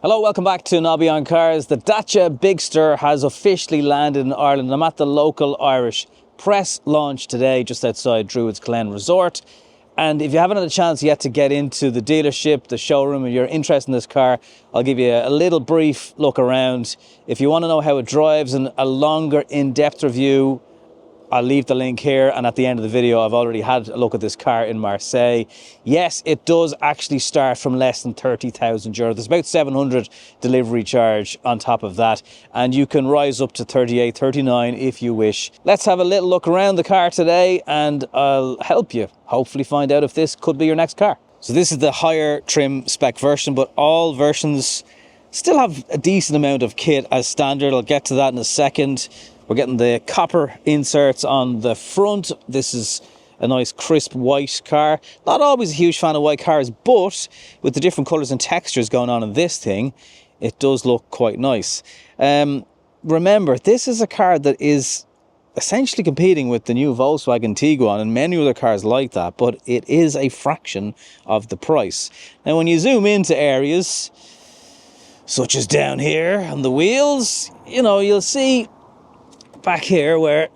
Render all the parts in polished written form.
Hello, welcome back to Nobby on Cars. The Dacia Bigster has officially landed in Ireland. I'm at the local Irish press launch today, just outside Druids Glen Resort. And if you haven't had a chance yet to get into the dealership, the showroom, and you're interested in this car, I'll give you a little brief look around. If you want to know how it drives and a longer in-depth review, I'll leave the link here, and at the end of the video I've already had a look at this car in Marseille. Yes, it does actually start from less than 30,000 euro. There's about 700 delivery charge on top of that, and you can rise up to 38, 39 if you wish. Let's have a little look around the car today and I'll help you hopefully find out if this could be your next car. So this is the higher trim spec version, but all versions still have a decent amount of kit as standard. I'll get to that in a second. We're getting the copper inserts on the front. This is a nice crisp white car. Not always a huge fan of white cars, but with the different colours and textures going on in this thing, it does look quite nice. Remember, this is a car that is essentially competing with the new Volkswagen Tiguan and many other cars like that, but it is a fraction of the price. Now, when you zoom into areas, such as down here on the wheels, you'll see back here where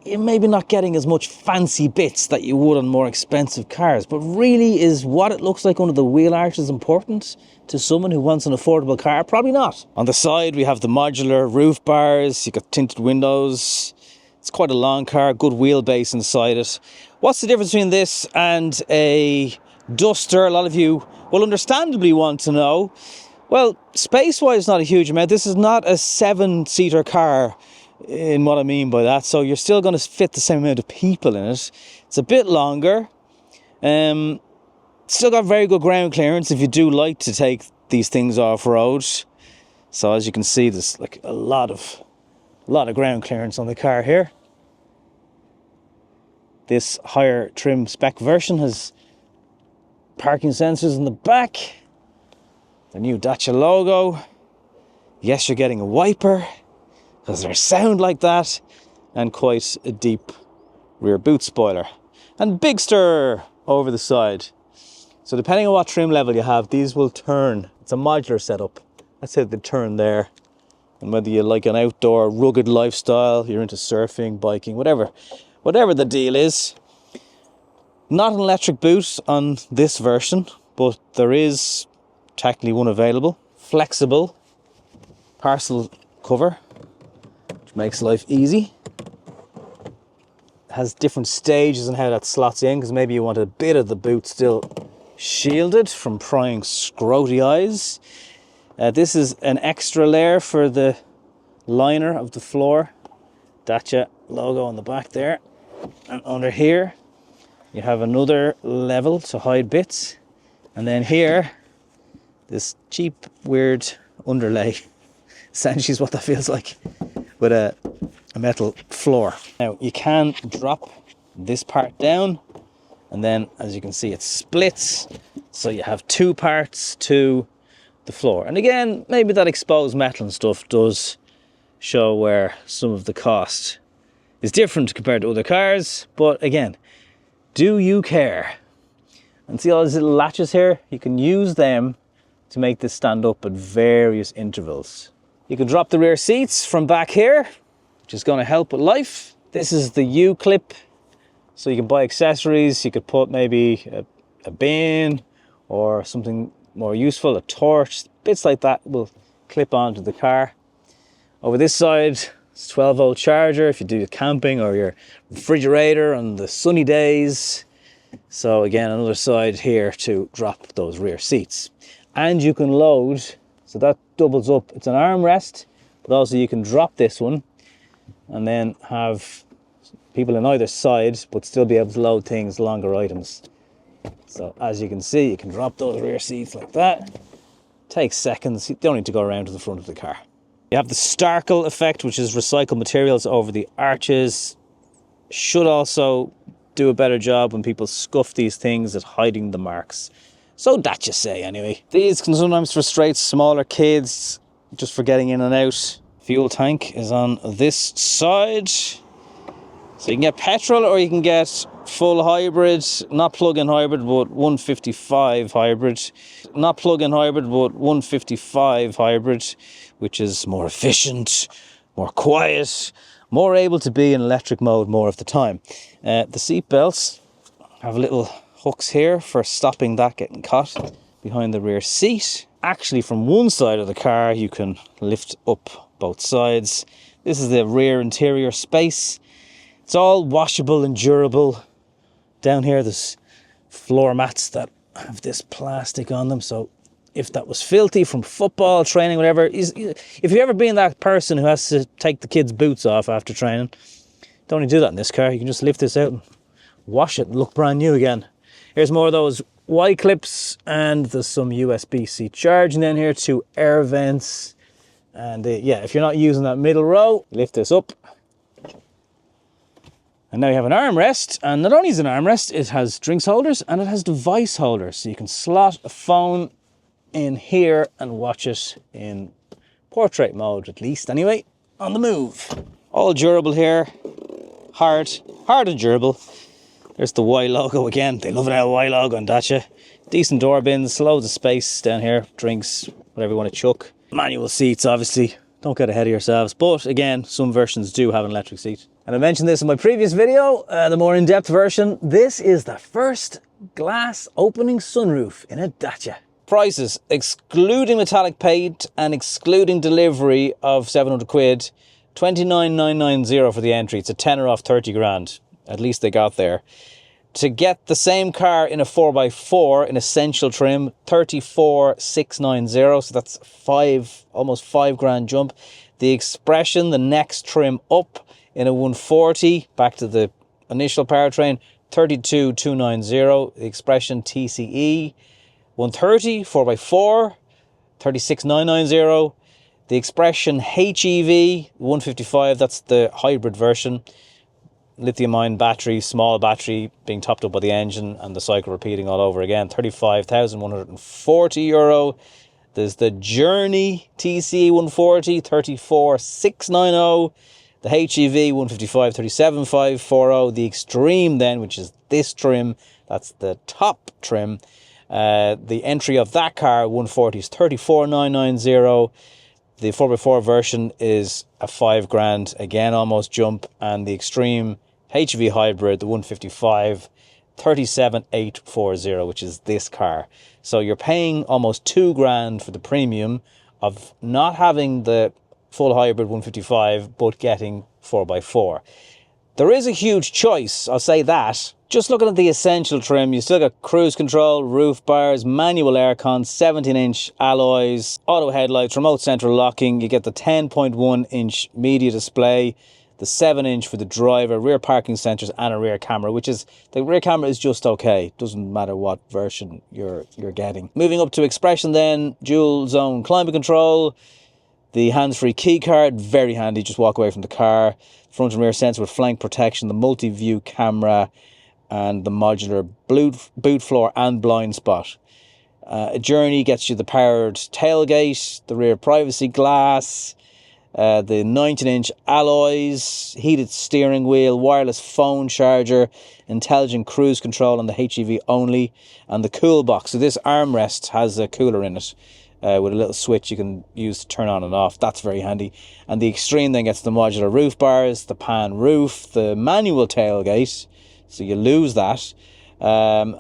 you're maybe not getting as much fancy bits that you would on more expensive cars, but really, is what it looks like under the wheel arches important to someone who wants an affordable car? Probably not. On the side we have the modular roof bars, you got tinted windows. It's quite a long car, good wheelbase inside it. What's the difference between this and a Duster? A lot of you will understandably want to know. Well, space-wise, not a huge amount. This is not a 7-seater car in what I mean by that, so you're still going to fit the same amount of people in it. It's a bit longer. Still got very good ground clearance if you do like to take these things off-road. So as you can see, there's like a lot of ground clearance on the car here. This higher trim spec version has parking sensors in the back, the new Dacia logo. Yes, you're getting a wiper, because there's sound like that, and quite a deep rear boot spoiler. And Bigster over the side. So depending on what trim level you have, these will turn. It's a modular setup. That's how they turn there. And whether you like an outdoor rugged lifestyle, you're into surfing, biking, whatever the deal is. Not an electric boot on this version, but there is technically one available. Flexible parcel cover, makes life easy. Has different stages and how that slots in, because maybe you want a bit of the boot still shielded from prying scroty eyes. This is an extra layer for the liner of the floor. Dacia logo on the back there. And under here you have another level to hide bits. And then here, this cheap, weird underlay. Essentially is what that feels like, with a metal floor. Now you can drop this part down, and then as you can see it splits, so you have two parts to the floor. And again, maybe that exposed metal and stuff does show where some of the cost is different compared to other cars, but again, do you care? And see all these little latches here? You can use them to make this stand up at various intervals. You can drop the rear seats from back here, which is going to help with life. This is the U-clip, so you can buy accessories. You could put maybe a bin or something more useful, a torch, bits like that will clip onto the car. Over this side, it's a 12-volt charger if you do your camping or your refrigerator on the sunny days. So again, another side here to drop those rear seats. And you can load, so that doubles up. It's an armrest, but also you can drop this one and then have people on either side, but still be able to load things, longer items. So as you can see, you can drop those rear seats like that. Takes seconds. You don't need to go around to the front of the car. You have the Starkle effect, which is recycled materials over the arches. Should also do a better job when people scuff these things at hiding the marks. So that you say anyway. These can sometimes frustrate smaller kids just for getting in and out. Fuel tank is on this side. So you can get petrol or you can get full hybrid, not plug-in hybrid, but 155 hybrid. Not plug-in hybrid, but 155 hybrid, which is more efficient, more quiet, more able to be in electric mode more of the time. The seat belts have little hooks here for stopping that getting caught behind the rear seat. Actually, from one side of the car, you can lift up both sides. This is the rear interior space. It's all washable and durable. Down here, there's floor mats that have this plastic on them. So if that was filthy from football training, whatever, if you've ever been that person who has to take the kids' boots off after training, don't need to do that in this car. You can just lift this out and wash it and look brand new again. Here's more of those Y clips, and there's some USB-C charging in here, 2 air vents. And yeah, if you're not using that middle row, lift this up. And now you have an armrest, and not only is it an armrest, it has drinks holders and it has device holders. So you can slot a phone in here and watch it in portrait mode, at least anyway, on the move. All durable here, hard and durable. There's the Y logo again. They love an Y logo on Dacia. Decent door bins, loads of space down here, drinks, whatever you want to chuck. Manual seats, obviously. Don't get ahead of yourselves. But again, some versions do have an electric seat. And I mentioned this in my previous video, the more in-depth version. This is the first glass opening sunroof in a Dacia. Prices, excluding metallic paint and excluding delivery of 700 quid, 29,990 for the entry. It's a tenner off 30 grand. At least they got there. To get the same car in a 4x4 in essential trim, 34,690. So that's almost 5 grand jump. The Expression, the next trim up in a 140, back to the initial powertrain, 32,290. The Expression TCE, 130, 4x4, 36,990. The Expression HEV, 155, that's the hybrid version. Lithium-ion battery, small battery being topped up by the engine and the cycle repeating all over again. 35,140 euro. There's the Journey TC 140, 34,690. The HEV 155, 37,540. The Extreme then, which is this trim, that's the top trim. The entry of that car, 140, is 34,990. The 4x4 version is a 5 grand, again almost jump, and the Extreme HEV hybrid, the 155, 37,840, which is this car. So you're paying almost 2 grand for the premium of not having the full hybrid 155, but getting 4x4. There is a huge choice, I'll say that. Just looking at the essential trim, you still got cruise control, roof bars, manual aircon, 17-inch alloys, auto headlights, remote central locking. You get the 10.1-inch media display, the 7-inch for the driver, rear parking sensors, and a rear camera, which is, the rear camera is just okay. Doesn't matter what version you're getting. Moving up to Expression then, dual zone climate control, the hands-free key card, very handy, just walk away from the car. Front and rear sensor with flank protection, the multi-view camera, and the modular boot floor and blind spot. A Journey gets you the powered tailgate, the rear privacy glass, the 19-inch alloys, heated steering wheel, wireless phone charger, intelligent cruise control on the HEV only, and the cool box. So this armrest has a cooler in it with a little switch you can use to turn on and off. That's very handy. And the Extreme then gets the modular roof bars, the pan roof, the manual tailgate, so you lose that, and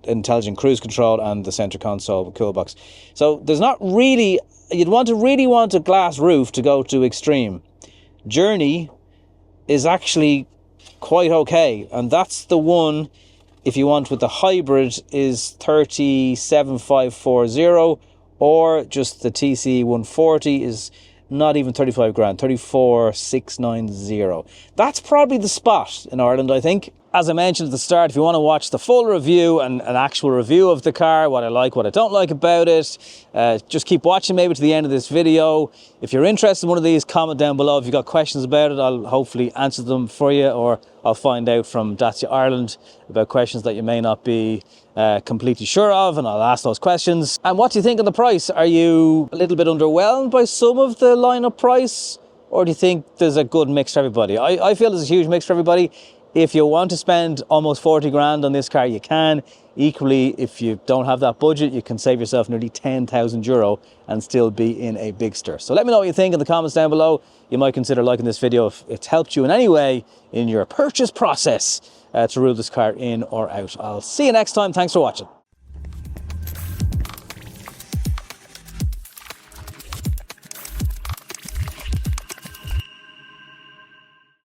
intelligent cruise control and the center console with cool box. So there's not really, you'd really want a glass roof to go to Extreme. Journey is actually quite okay, and that's the one, if you want with the hybrid, is 37,540, or just the TC 140 is not even 35 grand, 34,690. That's probably the spot in Ireland, I think. As I mentioned at the start, if you want to watch the full review and an actual review of the car, what I like, what I don't like about it, just keep watching maybe to the end of this video. If you're interested in one of these, comment down below. If you've got questions about it, I'll hopefully answer them for you, or I'll find out from Dacia Ireland about questions that you may not be completely sure of, and I'll ask those questions. And what do you think of the price? Are you a little bit underwhelmed by some of the lineup price? or do you think there's a good mix for everybody? I feel there's a huge mix for everybody. If you want to spend almost 40 grand on this car, you can. Equally, if you don't have that budget, you can save yourself nearly 10,000 euro and still be in a Bigster. So let me know what you think in the comments down below. You might consider liking this video if it's helped you in any way in your purchase process to rule this car in or out. I'll see you next time. Thanks for watching.